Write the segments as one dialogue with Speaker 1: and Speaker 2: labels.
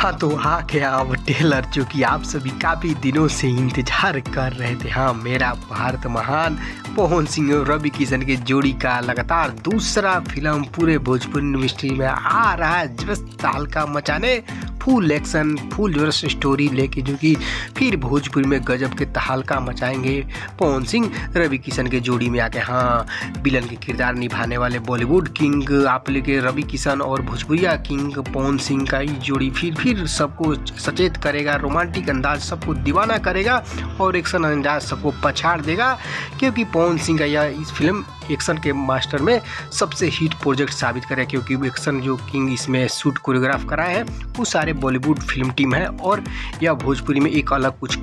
Speaker 1: हाँ, तो आ गया अब ट्रेलर जो कि आप सभी काफ़ी दिनों से इंतज़ार कर रहे थे। हाँ, मेरा भारत महान पवन सिंह और रवि किशन की जोड़ी का लगातार दूसरा फिल्म पूरे भोजपुरी इंडस्ट्री में आ रहा है जबरदस्त हल्का मचाने, फुल एक्शन, फुल जबरदस्त स्टोरी लेके जो कि फिर भोजपुरी में गजब के तहलका मचाएंगे पवन सिंह रवि किशन के जोड़ी में आके। हाँ, विलन के किरदार निभाने वाले बॉलीवुड किंग आप लेके रवि किशन और भोजपुरिया किंग पवन सिंह का ही जोड़ी फिर सबको सचेत करेगा, रोमांटिक अंदाज सबको दीवाना करेगा और एक्शन अंदाज सबको पछाड़ देगा, क्योंकि पवन सिंह का यह इस फिल्म एक्शन के मास्टर में सबसे हिट प्रोजेक्ट साबित करे, क्योंकि एक्शन जो किंग इसमें शूट कोरियोग्राफ कराए हैं वो सारे बॉलीवुड फिल्म टीम है और यह भोजपुरी में एक अलग कुछ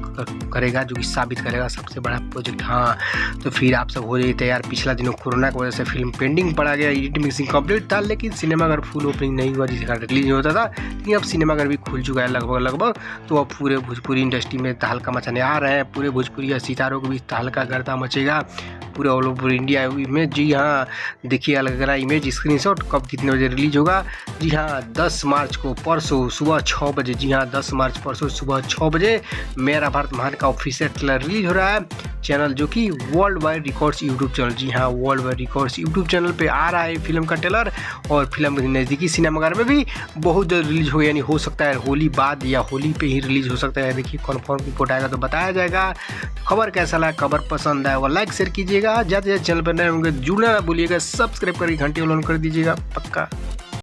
Speaker 1: करेगा जो कि साबित करेगा सबसे बड़ा प्रोजेक्ट। हाँ, तो फिर आप सब हो जाइए तैयार। पिछला दिनों कोरोना की वजह से फिल्म पेंडिंग पड़ा गया, एडिटिंग मिक्सिंग कंप्लीट था, लेकिन सिनेमाघर फुल ओपनिंग नहीं हुआ जिसका रिलीज नहीं होता था, लेकिन अब सिनेमाघर भी खुल चुका है लगभग। तो अब पूरे भोजपुरी इंडस्ट्री में तहलका मचाने आ रहे हैं, पूरे भोजपुरी सितारों को भी तहलका गर्दा मचेगा पूरे ऑल ओवर इंडिया में। जी हाँ, देखिए अलग अलग इमेज स्क्रीनशॉट कब कितने बजे रिलीज होगा। जी हाँ, 10 मार्च को परसों सुबह 6 बजे। जी हाँ, 10 मार्च परसों सुबह 6 बजे मेरा भारत महान का ऑफिशियल ट्रेलर रिलीज हो रहा है। चैनल जो कि world wide records YouTube channel, जी हाँ, world wide records YouTube channel पे आ रहा है फिल्म का ट्रेलर। और फिल्म नज़दीकी सिनेमाघर में भी बहुत जल्द रिलीज हो, यानी हो सकता है होली बाद या होली पे ही रिलीज हो सकता है। देखिए कन्फर्म रिपोर्ट आएगा तो बताया जाएगा। खबर कैसा लगा, खबर पसंद आए वो लाइक शेयर कीजिएगा, ज़्यादा से ज़्यादा चैनल पर नए होंगे जुड़ना ना भूलिएगा, सब्सक्राइब करके घंटी ऑन कर दीजिएगा पक्का।